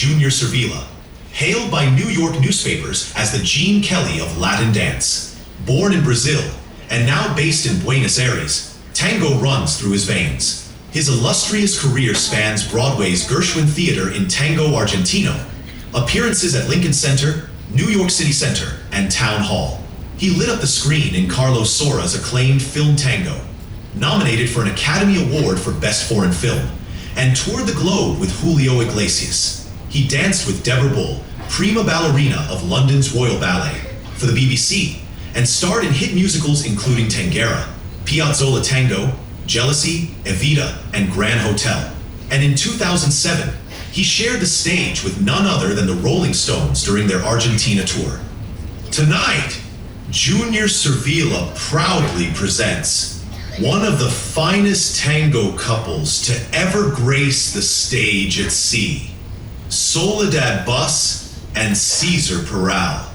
Junior Servilla, hailed by New York newspapers as the Gene Kelly of Latin dance. Born in Brazil and now based in Buenos Aires, tango runs through his veins. His illustrious career spans Broadway's Gershwin Theater in Tango Argentino, appearances at Lincoln Center, New York City Center, and Town Hall. He lit up the screen in Carlos Saura's acclaimed film Tango, nominated for an Academy Award for Best Foreign Film, and toured the globe with Julio Iglesias. He danced with Deborah Bull, prima ballerina of London's Royal Ballet, for the BBC, and starred in hit musicals including Tangera, Piazzolla Tango, Jealousy, Evita, and Grand Hotel. And in 2007, he shared the stage with none other than the Rolling Stones during their Argentina tour. Tonight, Junior Servilla proudly presents one of the finest tango couples to ever grace the stage at sea, Soledad Bus and Cesar Peral.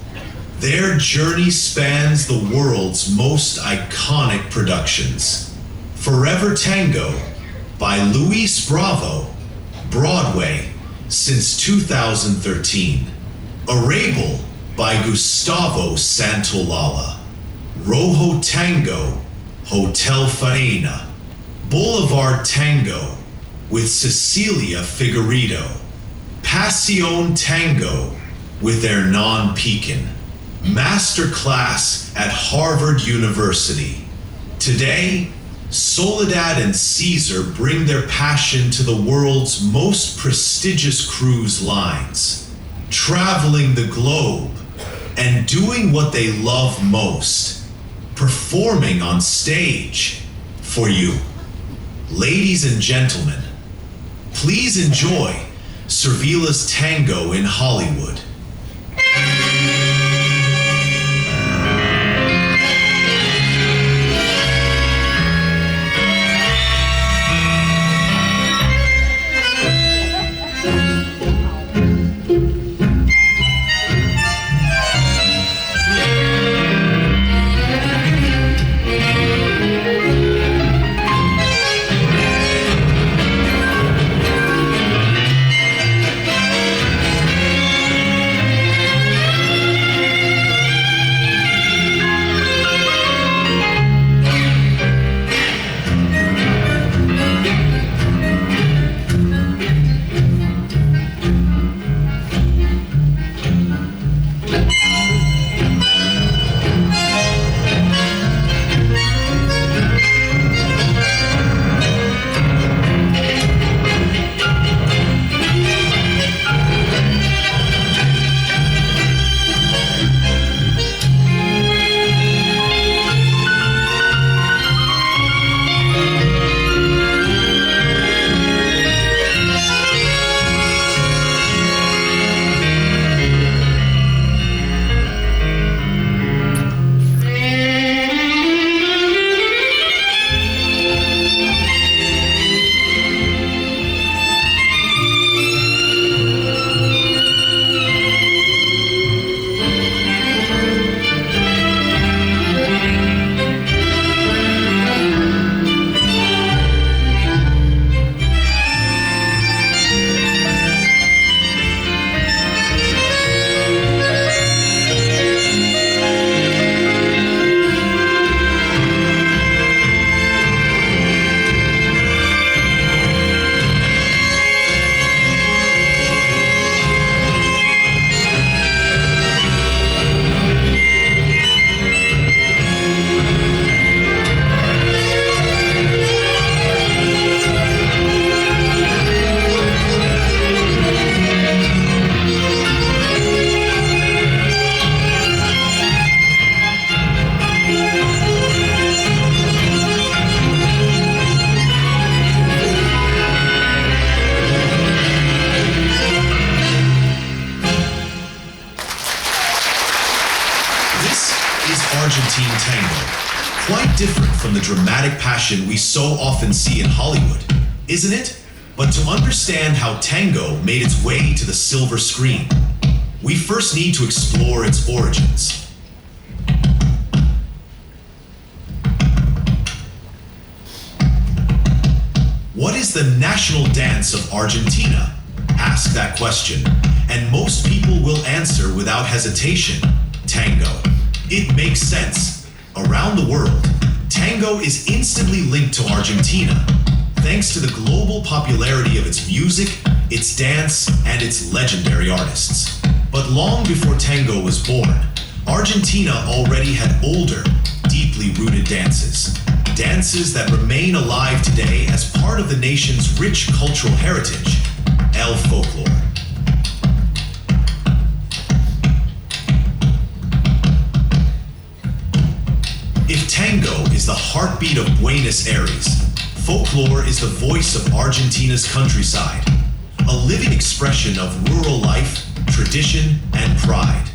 Their journey spans the world's most iconic productions. Forever Tango by Luis Bravo, Broadway, since 2013. Arrabal by Gustavo Santaolalla. Rojo Tango, Hotel Faena. Boulevard Tango with Cecilia Figueiredo. Pasión Tango with Hernan Pekin. Masterclass at Harvard University. Today, Soledad and Cesar bring their passion to the world's most prestigious cruise lines, traveling the globe and doing what they love most, performing on stage for you. Ladies and gentlemen, please enjoy Servilla's Tango in Hollywood. Argentine tango, quite different from the dramatic passion we so often see in Hollywood, isn't it? But to understand how tango made its way to the silver screen, we first need to explore its origins. What is the national dance of Argentina? Ask that question And most people will answer without hesitation, tango. It makes sense. Around the world, tango is instantly linked to Argentina, thanks to the global popularity of its music, its dance, and its legendary artists. But long before tango was born, Argentina already had older, deeply rooted dances. Dances that remain alive today as part of the nation's rich cultural heritage, el folklore. If tango is the heartbeat of Buenos Aires, folklore is the voice of Argentina's countryside, a living expression of rural life, tradition, and pride.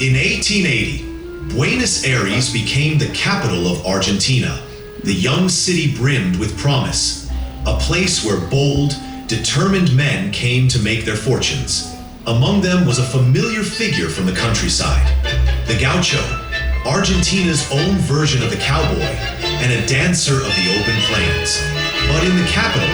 In 1880, Buenos Aires became the capital of Argentina. The young city brimmed with promise, a place where bold, determined men came to make their fortunes. Among them was a familiar figure from the countryside, the gaucho, Argentina's own version of the cowboy, and a dancer of the open plains. But in the capital,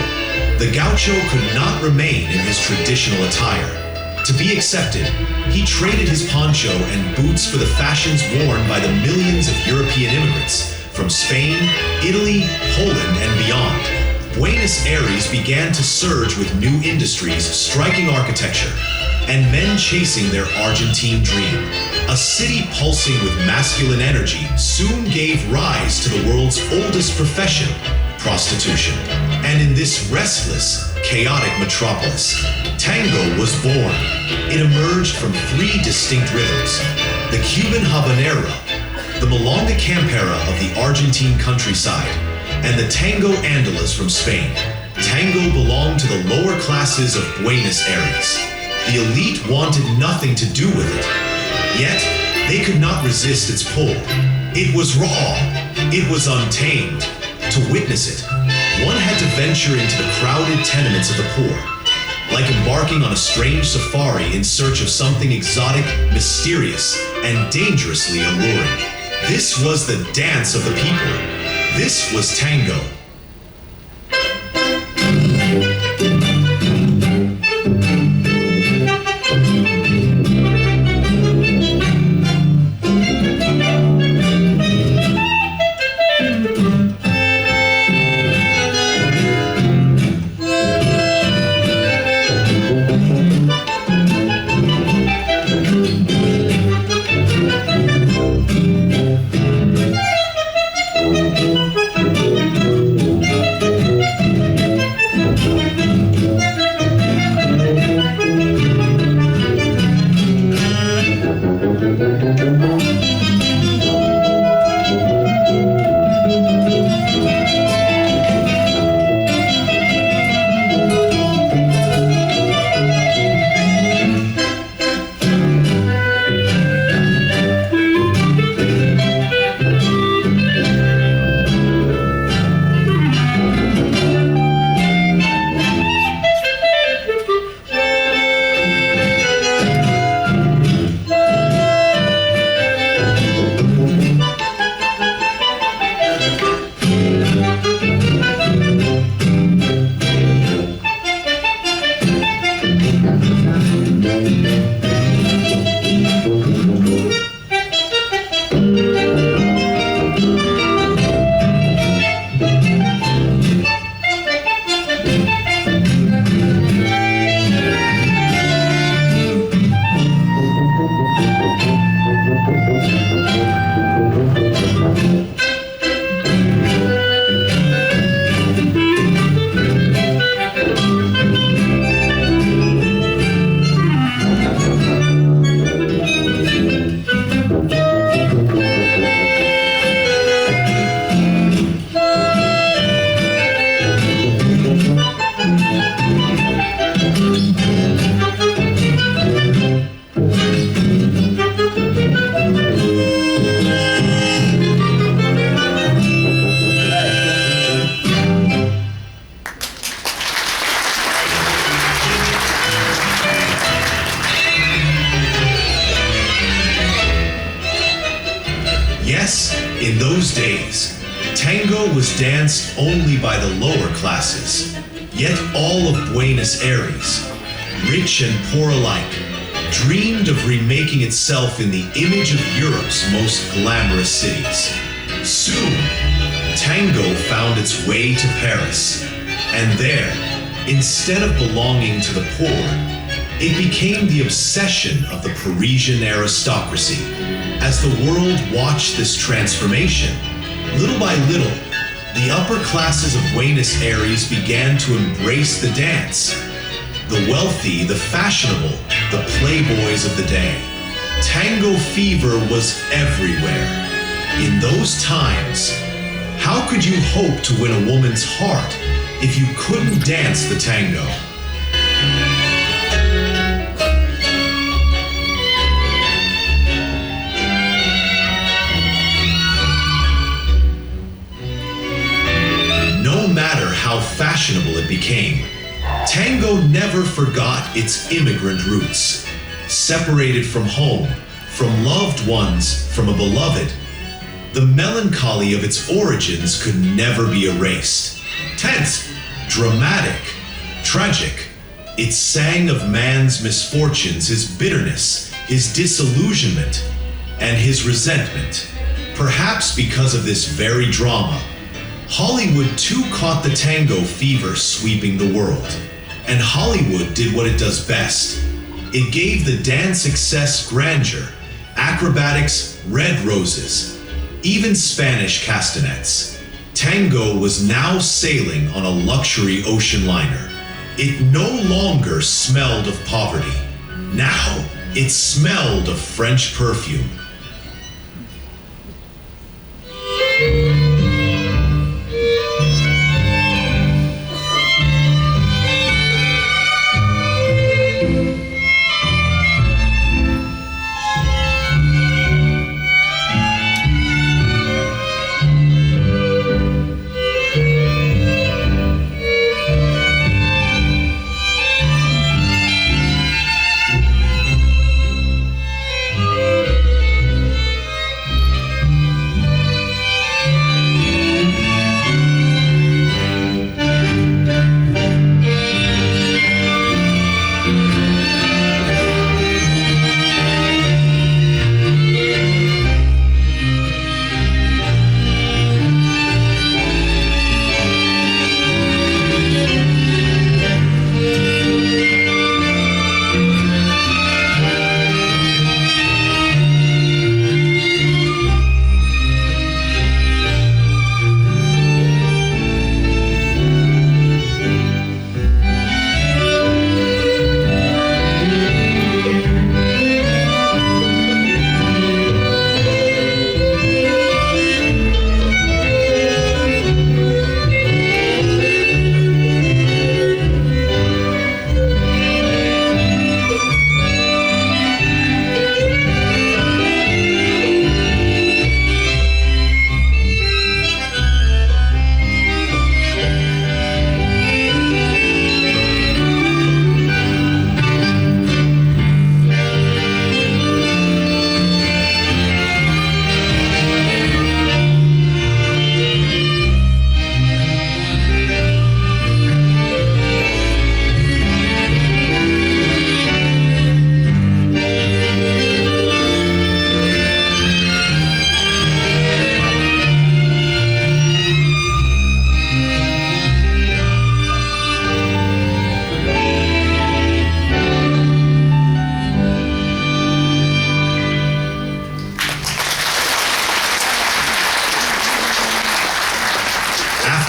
the gaucho could not remain in his traditional attire. To be accepted, he traded his poncho and boots for the fashions worn by the millions of European immigrants from Spain, Italy, Poland, and beyond. Buenos Aires began to surge with new industries, striking architecture, and men chasing their Argentine dream. A city pulsing with masculine energy soon gave rise to the world's oldest profession, prostitution. And in this restless, chaotic metropolis, tango was born. It emerged from three distinct rhythms: the Cuban habanero, the milonga campera of the Argentine countryside, and the tango andalas from Spain. Tango belonged to the lower classes of Buenos Aires. The elite wanted nothing to do with it, yet they could not resist its pull. It was raw, it was untamed. To witness it, one had to venture into the crowded tenements of the poor, like embarking on a strange safari in search of something exotic, mysterious, and dangerously alluring. This was the dance of the people. This was tango. Yes, in those days, tango was danced only by the lower classes. Yet all of Buenos Aires, rich and poor alike, dreamed of remaking itself in the image of Europe's most glamorous cities. Soon, tango found its way to Paris, and there, instead of belonging to the poor, it became the obsession of the Parisian aristocracy. As the world watched this transformation, little by little, the upper classes of Buenos Aires began to embrace the dance. The wealthy, the fashionable, the playboys of the day. Tango fever was everywhere. In those times, how could you hope to win a woman's heart if you couldn't dance the tango? fashionable it became. Tango never forgot its immigrant roots. Separated from home, from loved ones, from a beloved, the melancholy of its origins could never be erased. Tense, dramatic, tragic, it sang of man's misfortunes, his bitterness, his disillusionment, and his resentment. Perhaps because of this very drama, Hollywood too caught the tango fever sweeping the world. And Hollywood did what it does best. It gave the dance excess grandeur, acrobatics, red roses, even Spanish castanets. Tango was now sailing on a luxury ocean liner. It no longer smelled of poverty. Now, it smelled of French perfume.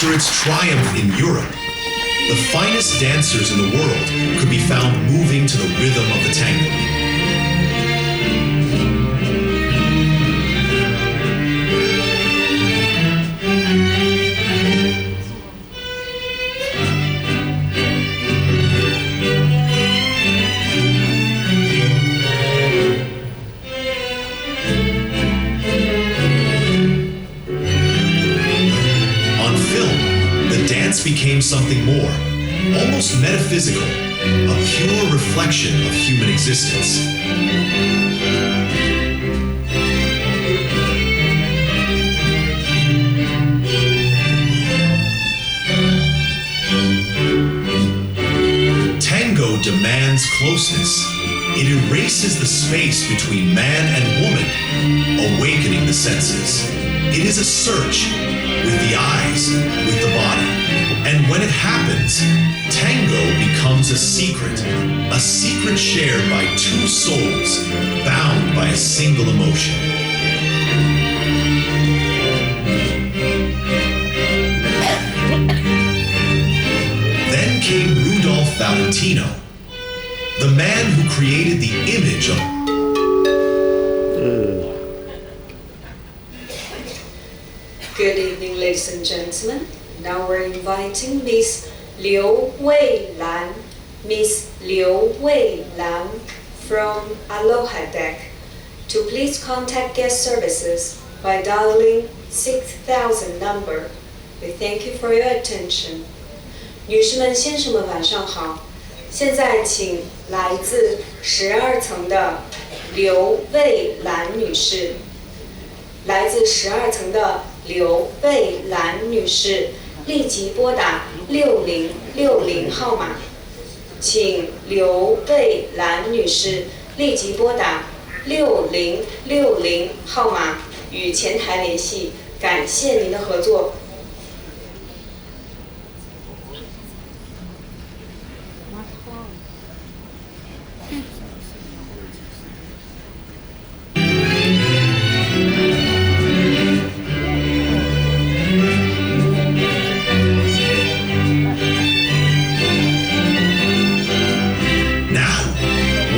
After its triumph in Europe, the finest dancers in the world could be found moving to the rhythm of the tango. Became something more, almost metaphysical, a pure reflection of human existence. Tango demands closeness. It erases the space between man and woman, awakening the senses. It is a search with the eyes, with the body. And when it happens, tango becomes a secret shared by two souls, bound by a single emotion. Then came Rudolph Valentino, the man who created the image of Good evening, ladies and gentlemen. Now we're inviting Miss Liu Weilan, from Aloha Deck to please contact guest services by dialing 6000 number. We thank you for your attention. 女士们、先生们，晚上好。现在请来自12层的刘蔚兰女士，来自12层的刘蔚兰女士立即拨打6060号码。请刘蔚兰女士立即拨打6060号码与前台联系，感谢您的合作。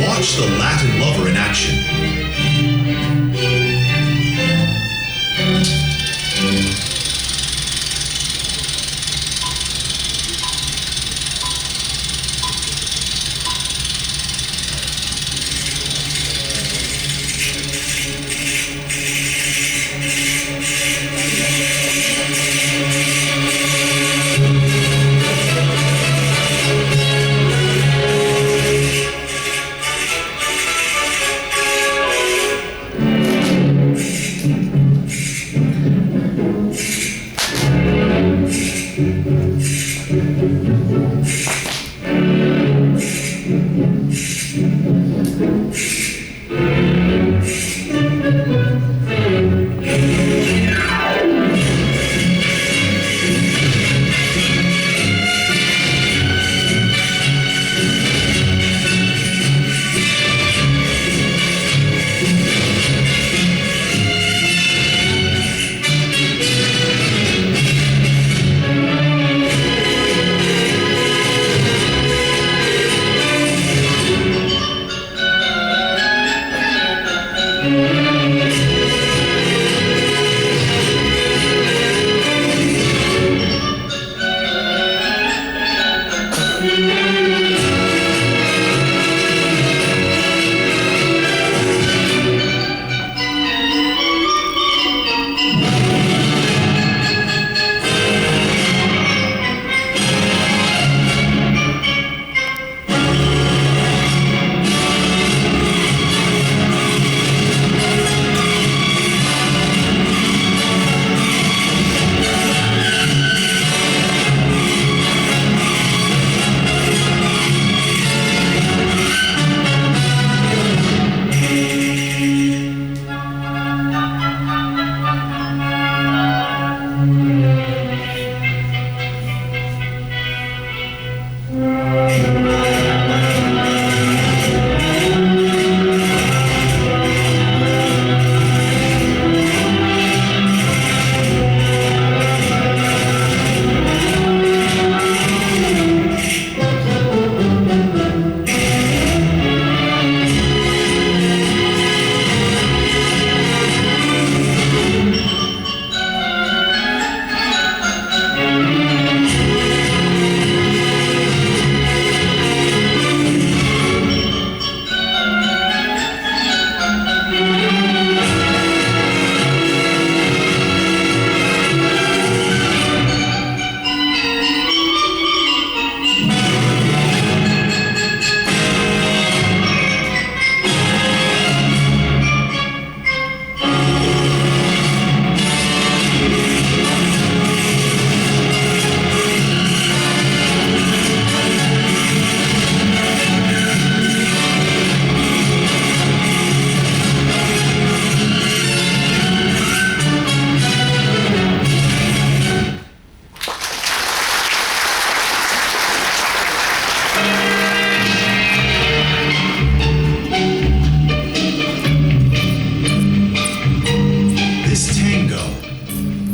Watch the Latin lover in action.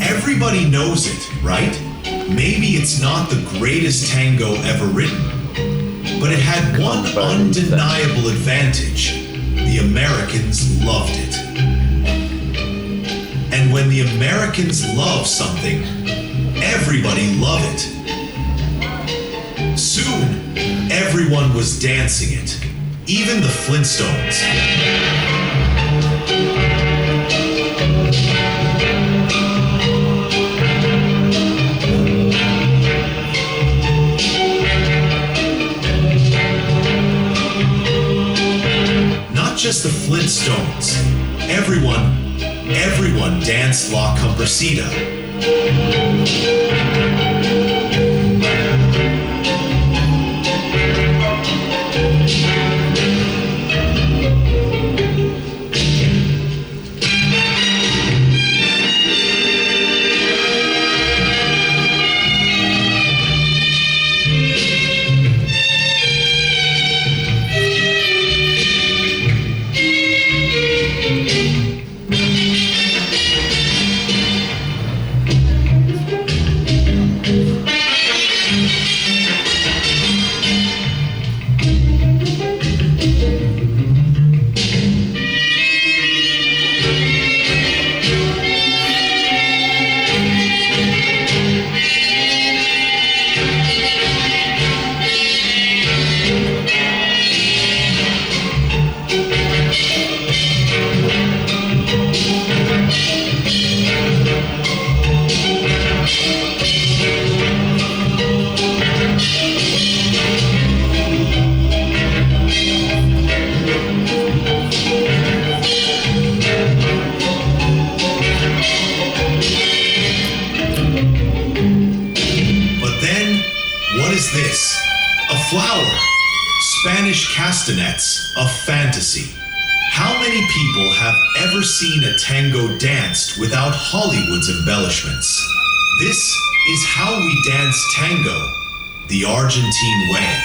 Everybody knows it, right? Maybe it's not the greatest tango ever written, but it had one undeniable advantage. The Americans loved it. And when the Americans love something, everybody loved it. Soon, everyone was dancing it, even the Flintstones. just the Flintstones. Everyone danced La Compresita. This? A flower. Spanish castanets, a fantasy. How many people have ever seen a tango danced without Hollywood's embellishments? This is how we dance tango, the Argentine way.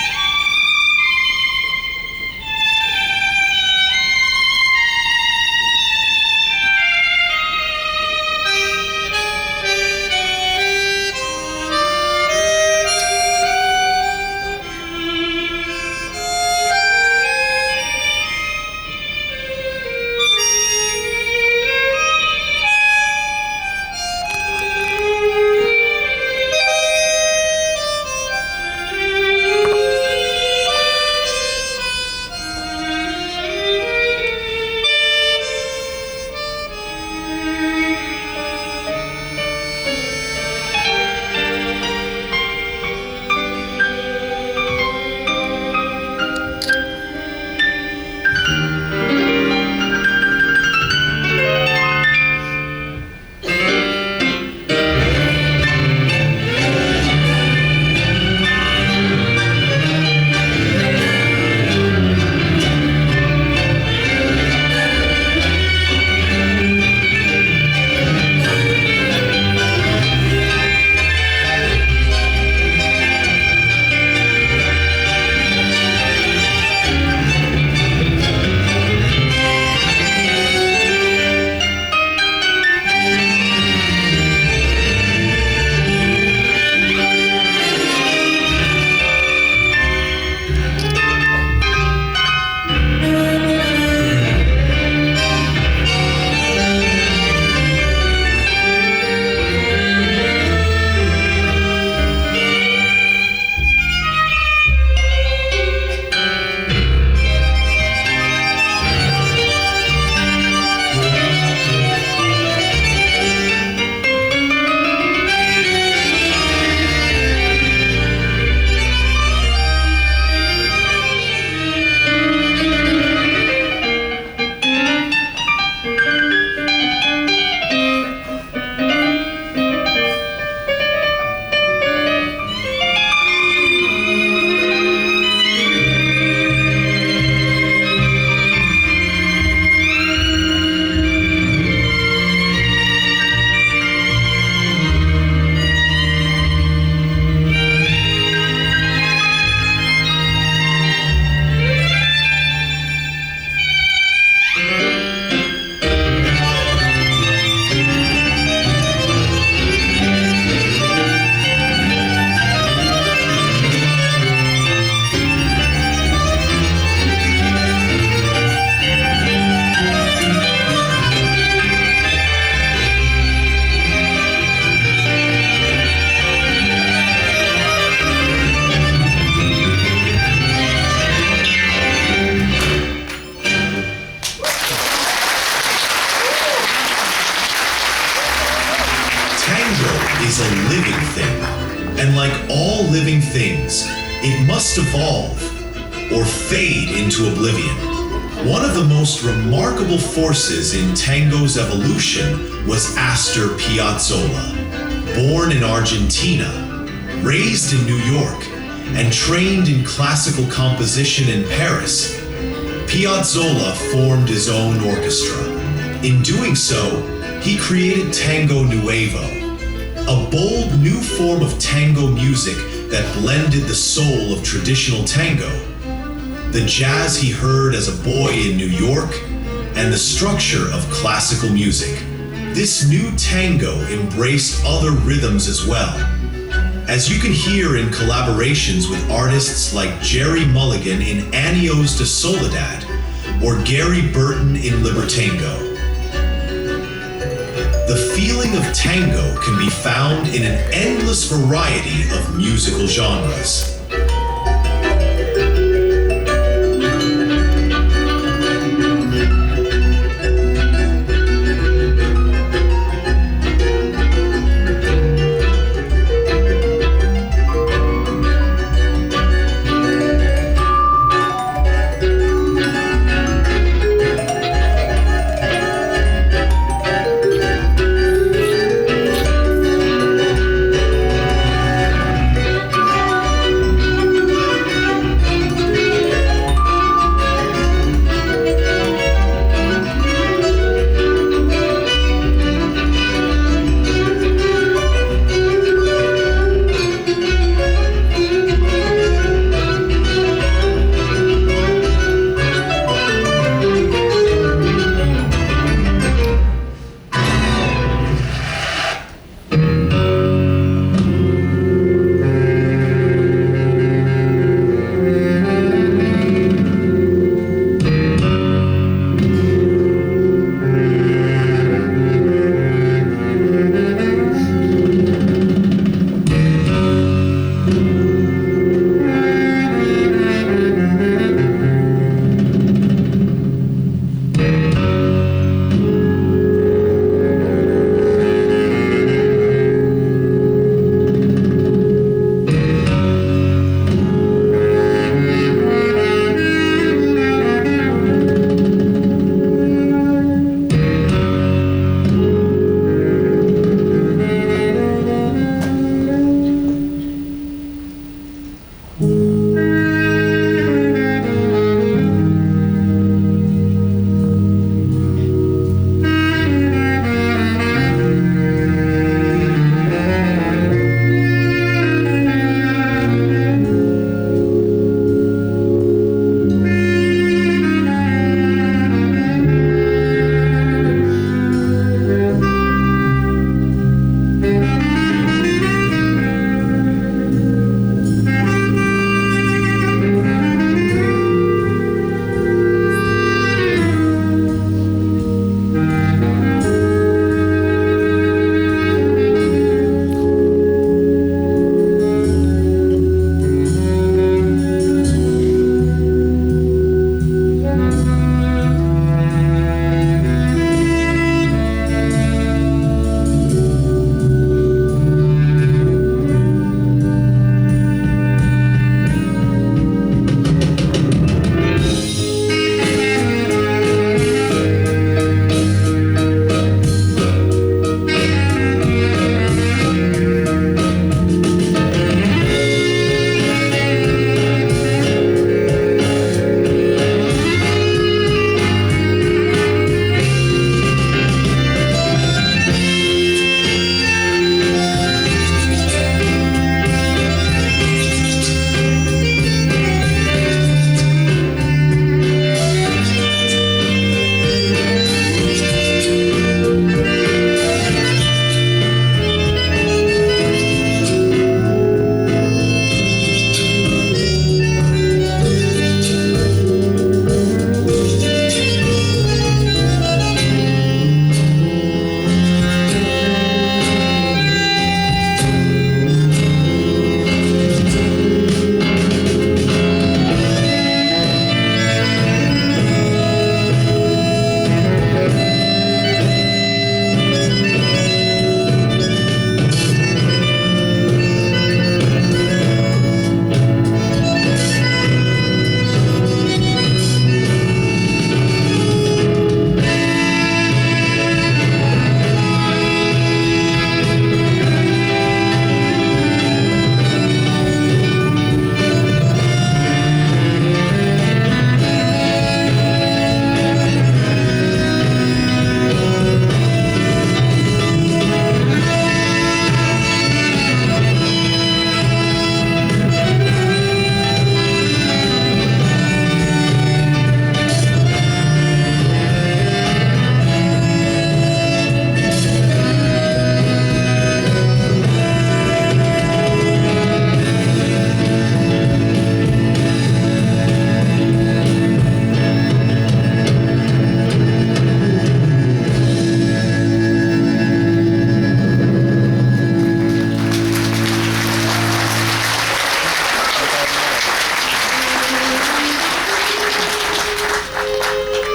Is a living thing, and like all living things, it must evolve or fade into oblivion. One of the most remarkable forces in tango's evolution was Astor Piazzolla. Born in Argentina, raised in New York, and trained in classical composition in Paris, Piazzolla formed his own orchestra. In doing so, he created Tango Nuevo, a bold new form of tango music that blended the soul of traditional tango, the jazz he heard as a boy in New York, and the structure of classical music. This new tango embraced other rhythms as well, as you can hear in collaborations with artists like Jerry Mulligan in Años de Soledad or Gary Burton in Libertango. The feeling of tango can be found in an endless variety of musical genres.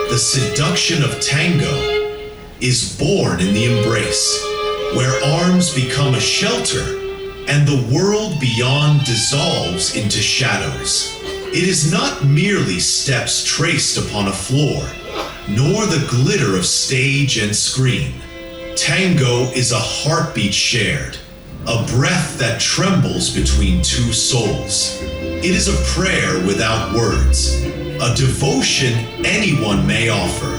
The seduction of tango is born in the embrace, where arms become a shelter and the world beyond dissolves into shadows. It is not merely steps traced upon a floor, nor the glitter of stage and screen. Tango is a heartbeat shared, a breath that trembles between two souls. It is a prayer without words, a devotion anyone may offer.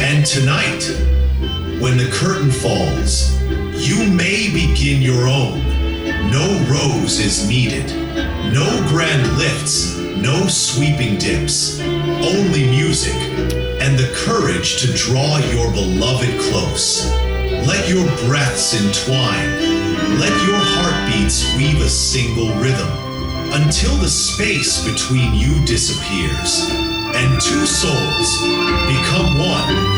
And tonight, when the curtain falls, you may begin your own. No rose is needed, no grand lifts, no sweeping dips, only music and the courage to draw your beloved close. Let your breaths entwine, let your heartbeats weave a single rhythm until the space between you disappears and two souls become one.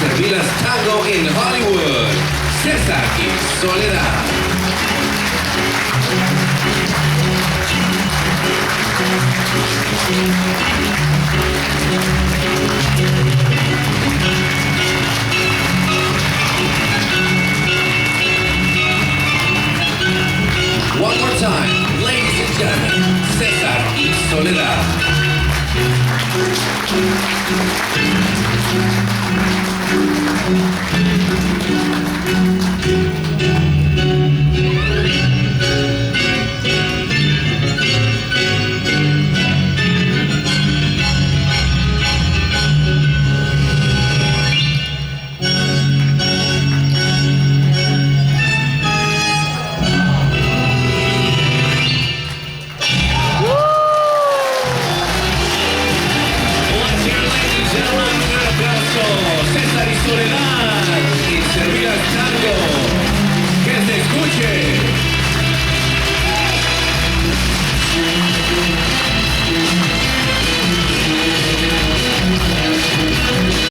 Servilla's Tango in Hollywood, César y Soledad.